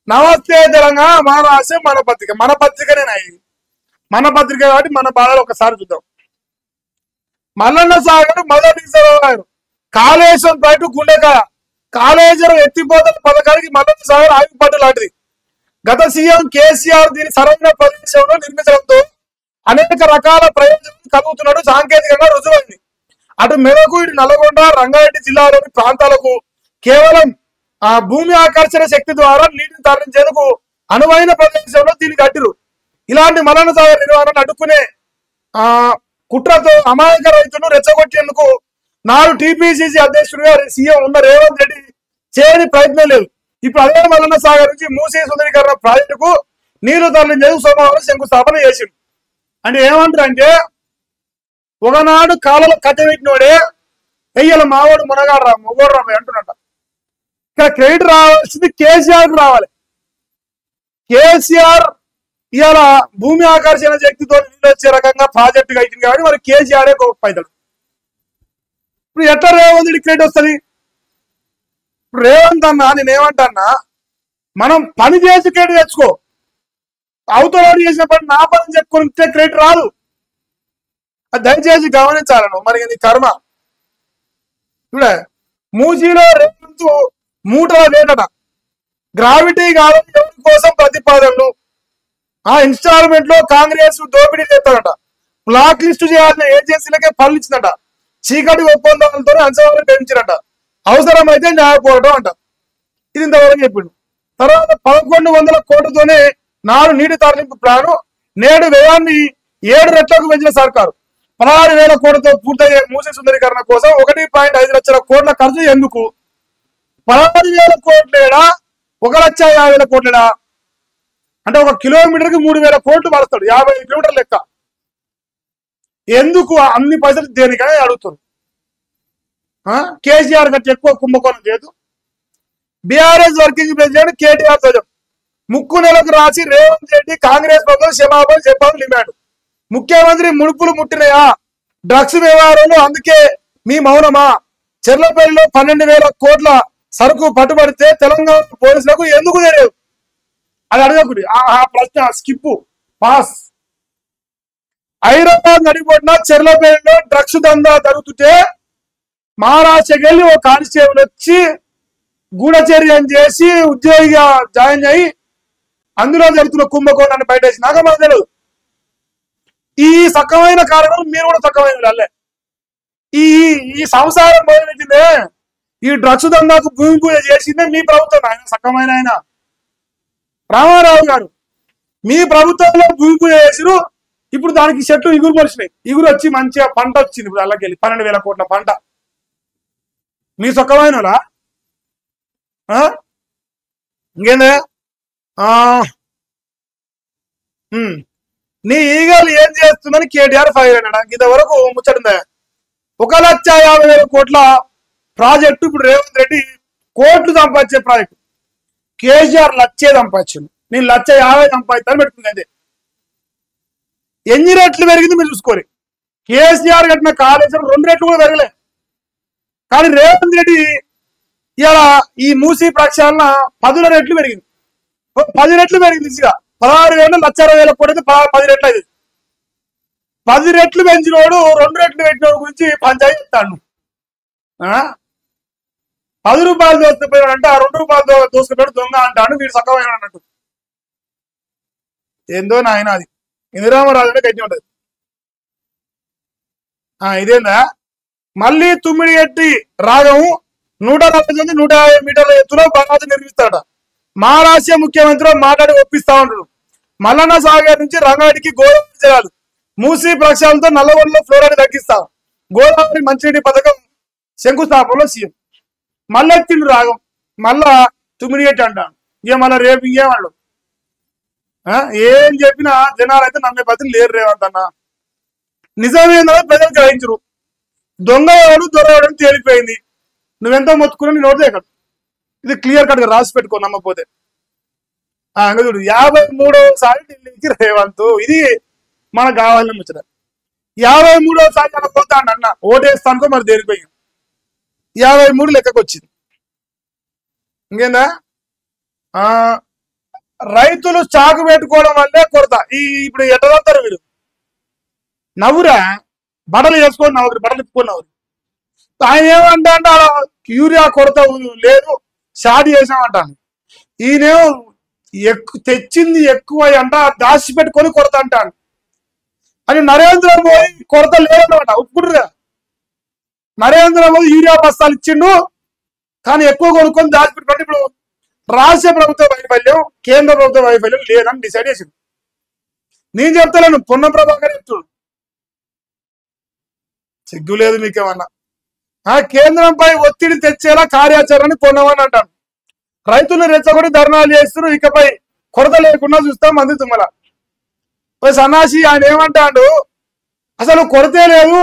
నమస్తే తెలంగాణ మన రాష్ట్రం మన పత్రికనే మన పత్రిక కాబట్టి మన బాధలు ఒకసారి చూద్దాం. మల్లన్న సాగర్ మొదటి సరోవరు కాళేశ్వరం బయట గుండెకాయ కాళేశ్వరం ఎత్తిపోతల పథకానికి మల్లన్న సాగర్ ఆగిపట్టు లాంటిది. గత సీఎం కేసీఆర్ దీని సరైన ప్రదేశంలో నిర్మించడంతో అనేక రకాల ప్రయోజనాలు కలుగుతున్నట్టు సాంకేతికంగా రుజువైంది. అటు మెదకు ఇటు నల్గొండ రంగారెడ్డి జిల్లాలోని ప్రాంతాలకు కేవలం భూమి ఆకర్షణ శక్తి ద్వారా నీటిని తరలించేందుకు అనువైన ప్రదేశంలో దీన్ని కట్టిరు. ఇలాంటి మల్లన్న సాగర్ నిర్వహణను అడ్డుకునే కుట్రతో అమాయక రైతులను రెచ్చగొట్టేందుకు నాడు టీపీసీసీ అధ్యక్షుడిగా సీఎం ఉన్న రేవంత్ రెడ్డి చేయని ప్రయత్నం లేదు. ఇప్పుడు అదే మల్లన్న సాగర్ నుంచి మూసీ సుందరీకరణ ప్రాజెక్టుకు నీళ్లు తరలించేందుకు సోమవారం శంకుస్థాపన చేసిండు. అంటే ఏమంటారంటే ఒకనాడు కాలంలో కట్టబెట్టినోడే వెయ్యల మావాడు మునగాడు రా మొగోడు రా అంటున్నట్ట. ఇక్కడ క్రెడిట్ రావాల్సింది కేసీఆర్ రావాలి. కేసీఆర్ ఇవాళ భూమి ఆకర్షణ శక్తితో నీళ్ళు వచ్చే రకంగా ప్రాజెక్టు కట్టింది కాబట్టి మరి కేసీఆరే గొప్ప. ఇప్పుడు ఎట్లా రేవంత్ రెడ్డి క్రెడిట్ వస్తుంది? ఇప్పుడు రేవంత్ అన్నా నేనేమంటన్నా మనం పని చేసి క్రెడిట్ తెచ్చుకో. అవతల చేసిన పని నా పని చెప్పుకొని క్రెడిట్ రాదు. అది దయచేసి గమనించాలను. మరి నీ కర్మ ఇప్పుడే మూసీలో రేవంత్ మూటల రేటట గ్రావిటీ కాలం ఎవరి కోసం ప్రతిపాదనలు ఇన్స్టాల్మెంట్ లో కాంగ్రెస్ దోపిడీ చేస్తాడట. బ్లాక్ లిస్టు చేయాల్సిన ఏజెన్సీలకే పనులు ఇచ్చిందట. చీకటి ఒప్పందాలతో అంచనాలు పెంచినట. అవసరమైతే న్యాయపోవడం అంట. ఇది ఇంతవరకు చెప్పిండు. తర్వాత 1100 కోట్లతోనే నాడు నీటి తరలింపు ప్లాను నేడు వ్యయాన్ని 7 రెట్లకు పెంచిన సర్కారు 16,000 కోట్లతో పూర్తయ్యే మూసీ సుందరీకరణ కోసం 1.5 లక్షల కోట్ల ఖర్చు ఎందుకు? 16,000 కోట్లేడా 1,50,000 కోట్లేడా? అంటే ఒక కిలోమీటర్కి 3,000 కోట్లు పడుతాడు. 50 కిలోమీటర్ల లెక్క. ఎందుకు అన్ని పైసలు దేనికని అడుగుతారు. కేసీఆర్ కంటే ఎక్కువ కుంభకోణం చేయదు. బీఆర్ఎస్ వర్కింగ్ ప్రెసిడెంట్ కేటీఆర్ ధ్వజం ముక్కు నెలకు రాసి రేవంత్ రెడ్డి కాంగ్రెస్ ప్రభుత్వం క్షమాపణ చెప్పాలని డిమాండ్. ముఖ్యమంత్రి ముడుపులు ముట్టినయా డ్రగ్స్ వ్యవహారంలో అందుకే మీ మౌనమా? చెర్లపల్లిలో 12,000 కోట్ల సరుకు పట్టుబడితే తెలంగాణ పోలీసులకు ఎందుకు తెలియదు? అది అడగకూడదు. ఆ ప్రశ్న స్కిప్ పాస్. హైదరాబాద్ నడిపడిన చెర్లపల్లిలో డ్రగ్స్ దందా జరుగుతుంటే మహారాష్ట్రకి వెళ్ళి ఓ కానిస్టేబుల్ వచ్చి గూఢచర్యం చేసి ఉద్యోగిగా జాయిన్ అయ్యి అందులో జరుగుతున్న కుంభకోణాన్ని బయటేసి నాకు మాకు తెలియదు. ఈ సక్కమైన కారణం మీరు కూడా సక్కమైన వాళ్ళే. ఈ సంసారం మొదలెట్టిందే ఈ డ్రగ్స్ దందాకు భూమి పూజ చేసిందే మీ ప్రభుత్వం. ఆయన సక్కమైన ఆయన రామారావు గారు మీ ప్రభుత్వంలో భూమి పూజ చేసిరు. ఇప్పుడు దానికి చెట్లు ఇగురు పొడిచినాయి. ఇగురు వచ్చి మంచిగా పంట వచ్చింది. ఇప్పుడు అల్లకెళ్ళి 12,000 కోట్ల పంట. మీ సొక్కమైన ఇంకేందే నీ ఈగలు ఏం చేస్తుందని కేటీఆర్ ఫైర్ అయినాడు. ఇంతవరకు ముచ్చటిందా? 1,50,000 కోట్ల ప్రాజెక్టు ఇప్పుడు రేవంత్ రెడ్డి కోట్లు సంపాదించే ప్రాజెక్టు. కేసీఆర్ 1,00,000 సంపాదించింది. నేను 1,50,000 సంపాదిస్తాను పెట్టుకుంది. అంతే. ఎన్ని రెట్లు పెరిగింది మీరు చూసుకోరు. కేసీఆర్ కట్టిన కాళేశ్వరం 2 రెట్లు కూడా పెరగలే. కానీ రేవంత్ రెడ్డి ఇలా ఈ మూసీ ప్రక్షాళన 10 రెట్లు పెరిగింది. 10 రెట్లు పెరిగింది. ఈజీగా 16,60,000 కోట్లు 10 రెట్లు అయింది. 10 రెట్లు పెంచినోడు 2 రెట్లు పెట్టినోడు గురించి పంచాయతీ చెప్తాడు. 10 రూపాయలు దోసుకుపోయాడు అంటే ఆ 2 రూపాయలు దోసుకుపోయాడు దొంగ అంటాడు. వీడు సక్కమైన అన్నట్టు. ఏందో నాయన అది ఇందిరామరాజు అంటే గట్టి ఉంటది. ఇదేందా మళ్ళీ తుమ్మిడి ఎట్టి రాగము 140 నుంచి 150 మీటర్ల ఎత్తులో బాగా నిర్మిస్తాడట. మహారాష్ట్ర ముఖ్యమంత్రి మాట్లాడి ఒప్పిస్తా ఉంటాడు. మల్లన్న సాగర్ నుంచి రంగారెడ్డికి గోదావరి జలాలు మూసీ ప్రక్షాళనతో నల్లగొండలో ఫ్లోరైడ్ తగ్గిస్తాం. గోదావరి మంచినీటి పథకం శంకుస్థాపనలో సీఎం మళ్ళెత్తిండు రాగం. మళ్ళా తుమ్మిడి ఎట్టి అంటాను. ఇక మళ్ళీ రేపు ఇంకేమన్నాడు. ఏం చెప్పినా జనాలు అయితే నమ్మే పద్ధతి లేరు రేవంత్ అన్న. నిజమేందని ప్రజలు గ్రహించరు. దొంగ ఎవడు దొరవడం తేలిపోయింది. నువ్వెంతో మొత్తుకున్నా నీ నోటిదే కదా. ఇది క్లియర్ కట్ గా రాసి పెట్టుకో నమ్మకపోతే. చూడు 53వసారి ఢిల్లీకి రేవంత్. ఇది మనకు కావాలని ముచ్చట. 53వసారి అలా పోతాడు అన్న ఓటేస్తానుకో మరి దేనిపోయి 53 లెక్కకు వచ్చింది. ఇంకేందా రైతులు స్టాకు పెట్టుకోవడం వల్లే కొరత. ఇప్పుడు ఎట్లా చదువుతారు మీరు? నవ్వురా, బట్టలు వేసుకొని నవ్వురు, బట్టలు ఇప్పుకొని నవ్వురు. ఆయన ఏమంటా అంటే యూరియా కొరత లేదు, షార్ట్ చేసామంటాను. ఈయనేమో తెచ్చింది ఎక్కువ అంట, దాచి పెట్టుకొని కొరత అంటాను. అని నరేంద్ర మోదీ కొరత లేదన్నమాట, ఒప్పుకుంటుగా. నరేంద్ర మోదీ యూరియా బస్తాలు ఇచ్చిండు, కానీ ఎక్కువ కొనుక్కొని దాచిపెట్టుకోండి. ఇప్పుడు రాష్ట్ర ప్రభుత్వ వైఫల్యం, కేంద్ర ప్రభుత్వ వైఫల్యం లేదని డిసైడ్ చేసింది. నేను చెప్తాను, పొన్నం ప్రభాకర్ చెప్తుడు. సిగ్గు లేదు మీకేమన్నా? కేంద్రంపై ఒత్తిడి తెచ్చేలా కార్యాచరణ పొన్నమని అంటాను. రైతులు రెచ్చగొట్టి ధర్నాలు చేస్తున్నారు, ఇకపై కొరత లేకుండా చూస్తాం మంది తుమ్మల. సన్నాసి ఆయన ఏమంటాడు, అసలు కొరతే లేదు,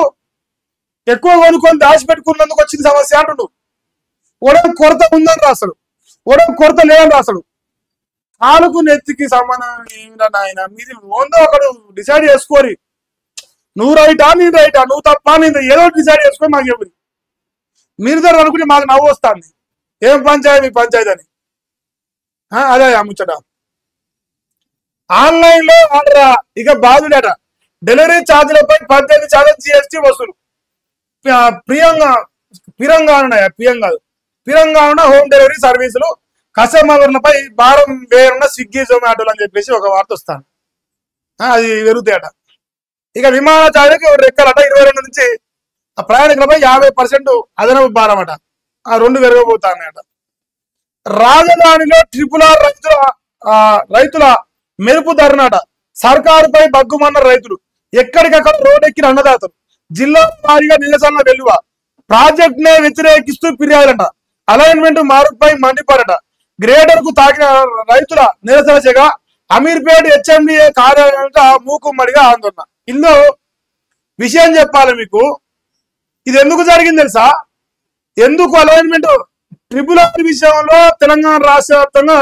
ఎక్కువ కొనుక్కొని దాచిపెట్టుకున్నందుకు వచ్చిన సమస్య అంటుడు. ఒడవ కొరత ఉందని రాస్తాడు, ఒడవ కొరత లేదని రాస్తాడు. కాలుకు నెత్తికి సంబంధం ఏమిటన్నా ఆయన? మీరు ఓందో ఒకడు డిసైడ్ చేసుకోరి. నువ్వు రైటా నేను రైటా, నువ్వు తప్ప నేను ఏదో డిసైడ్ చేసుకొని మాకు చెప్పి. మీరు దగ్గర అనుకుంటే మాకు నవ్వు వస్తుంది. ఏం పంచాయతీ మీ పంచాయతీ అని. అదే ముచ్చట. ఆన్లైన్ లో ఆర్డర్ ఇక బాధుడట. డెలివరీ ఛార్జీలపై 18% GST వసూలు. పిరంగాన హోమ్ డెలివరీ సర్వీసులు కస్టమర్లపై భారం వేరున్న స్విగ్గీ జొమాటోలు అని చెప్పేసి ఒక వార్త వస్తాను. అది పెరుగుతాయట. ఇక విమాన ఛార్జీలకు రెక్కలట. 22 నుంచి ప్రయాణికులపై 50% అదనపు భారం అట. ఆ 2 పెరగబోతాయట. రాజధానిలో RRR రైతుల మెరుపు ధరనట. సర్కారుపై బగ్గుమన్న రైతులు, ఎక్కడికక్కడ రోడ్డెక్కిన అన్నదాతలు, జిల్లా వారీగా నిరసనల వెలువ. ప్రాజెక్ట్ నే వ్యతిరేకిస్తూ ఫిర్యాదులంట. అలైన్మెంట్ మార్పుపై మండిపడట. గ్రేడర్ కు తాకిన రైతుల నిరసన చెగ. అమీర్పేట HMDA కార్యాలయంలో మూకుమ్మడిగా ఆందోళన. ఇందులో విషయం చెప్పాలి మీకు. ఇది ఎందుకు జరిగింది తెలుసా? ఎందుకు అలైన్మెంట్ RRR విషయంలో తెలంగాణ రాష్ట్ర వ్యాప్తంగా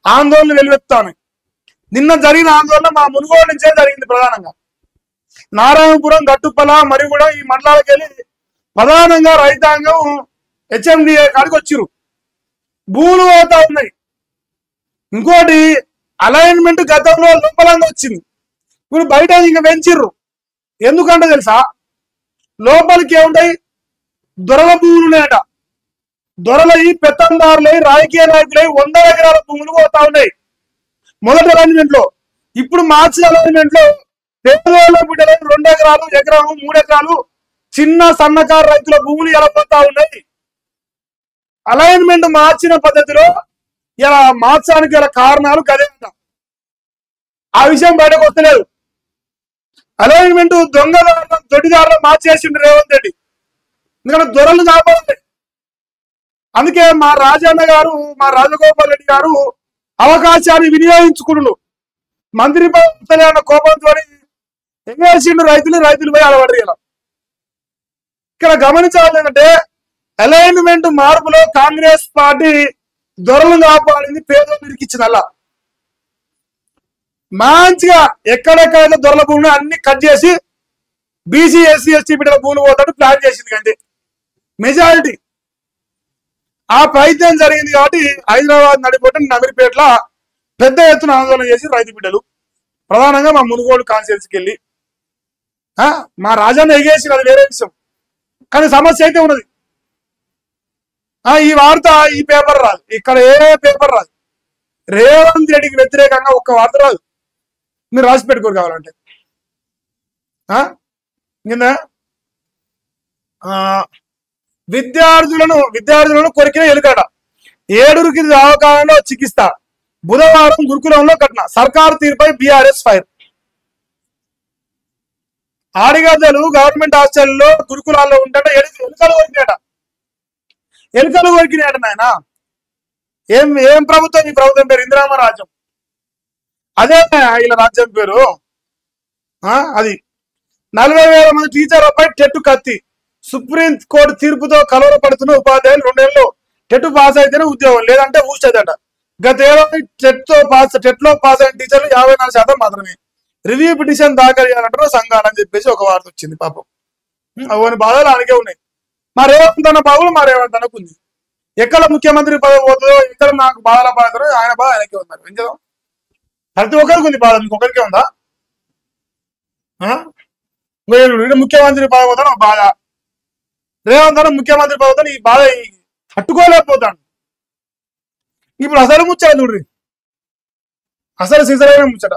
ఆందోళన వెలువెత్తాను. నిన్న జరిగిన ఆందోళన మా మునుగోడు నుంచే జరిగింది. ప్రధానంగా నారాయణపురం, గట్టుపల మరియు కూడా ఈ మండలాలకు వెళ్ళి ప్రధానంగా రైతాంగం HMDA కాడికి వచ్చిర్రు. భూములు పోతా ఉన్నాయి. ఇంకోటి అలైన్మెంట్ గతంలో లోపలంగా వచ్చింది, ఇప్పుడు బయట ఇంకా పెంచిర్రు. ఎందుకంటే తెలుసా, లోపలికి ఏముంటాయి, దొరల భూములు ఉన్నాయట. దొరలై పెత్తందారులై రాజకీయ నాయకులై 100 ఎకరాల భూములు పోతా ఉన్నాయి మొదటి అలైన్మెంట్ లో. ఇప్పుడు మార్చి అలైన్మెంట్ లో పేదోళ్ళ బిడ్డలై 2 ఎకరాలు, ఎకరాలు, 3 ఎకరాలు చిన్న సన్నకారు రైతుల భూములు ఎలా పోతా ఉన్నాయి. అలైన్మెంట్ మార్చిన పద్ధతిలో ఇలా మార్చడానికి గల కారణాలు గదే. ఆ విషయం బయటకు వస్తలేదు. అలైన్మెంట్ దొంగదారులు, దొడ్డిదారులు మార్చేసిండు రేవంత్ రెడ్డి. ఎందుకంటే దొరలు కాపాడాలి. అందుకే మా రాజన్న గారు, మా రాజగోపాల్ రెడ్డి గారు అవకాశాన్ని వినియోగించుకున్నాడు. మంత్రి పదవి అన్న కోపంతో ఎగేసిండు రైతులు పోయి అలవాటు. ఇక్కడ గమనించాలి ఏంటంటే, అలైన్మెంట్ మార్పులో కాంగ్రెస్ పార్టీ దొరలు కాపాడింది, పేదలు ఇరికిచ్చింది. అలా మంచిగా ఎక్కడెక్కడైతే దొరల భూములు అన్ని కట్ చేసి BC SC ST బిడ్డల భూములు పోతాడు ప్లాన్ చేసింది. కంటే మెజారిటీ ఆ ప్రయత్నం జరిగింది. కాబట్టి హైదరాబాద్ నడిపోతే నమిరిపేటలో పెద్ద ఎత్తున ఆందోళన చేసి రైతు బిడ్డలు, ప్రధానంగా మా మునుగోడు కాన్స్టిట్యున్సీకి వెళ్ళి మా రాజన్న ఎగేసి, అది వేరే విషయం. కానీ సమస్య అయితే ఉన్నది. ఈ వార్త ఈ పేపర్ రాదు, ఇక్కడ ఏ పేపర్ రాదు. రేవంత్ రెడ్డికి వ్యతిరేకంగా ఒక్క వార్త రాదు. మీరు రాసి పెట్టుకోరు కావాలంటే. విద్యార్థులను కొరికిన ఎలుకట. 7కి అవకాశంలో చికిత్స. బుధవారం గురుకులంలో ఘటన. సర్కారు తీరుపై BRS ఫైర్. ఆడిగద్దలు గవర్నమెంట్ హాస్టల్లో గురుకులాల్లో ఉంటే ఎలుకలు కొరికినాయట నాయన. ఏం ప్రభుత్వం ఈ ప్రభుత్వం పేరు? ఇందిరామ రాజ్యం. అదే ఇలా రాజ్యం పేరు. అది 40,000 మంది టీచర్లపై టెట్టు కత్తి. సుప్రీం కోర్టు తీర్పుతో కలవరపడుతున్న ఉపాధ్యాయులు 2 ఏళ్ళు టెట్ పాస్ అయితేనే ఉద్యోగం, లేదంటే ఊసేదట. గత ఏడాది టెట్లో పాస్ అయిన టీచర్లు 54% మాత్రమే. రివ్యూ పిటిషన్ దాఖలు చేయాలంటారు సంఘాలని చెప్పేసి ఒక వార్త వచ్చింది. పాపం అవన్నీ బాధలు ఆయనకే ఉన్నాయి. మా రేవంత్ అన్న బాబులు మా రేవంత్ అన్నకు ఉంది. ఎక్కడ ముఖ్యమంత్రి పదవి పోతుందో, ఎక్కడ నాకు బాధల బాధలు, ఆయన బాధ ఆయనకే ఉన్నారు. ఏం చేద్దాం. ప్రతి ఒక్కరికి ఉంది బాధ, మీకు ఒకరికే ఉందా? మీరు ముఖ్యమంత్రి పదవి బాధ, రేవంత్ అన్న ముఖ్యమంత్రి పదవి ఈ బాధ తట్టుకోలేకపోతాడు. ఇప్పుడు అసలు ముచ్చట చూడ్రి, అసలు సిసరైన ముచ్చట.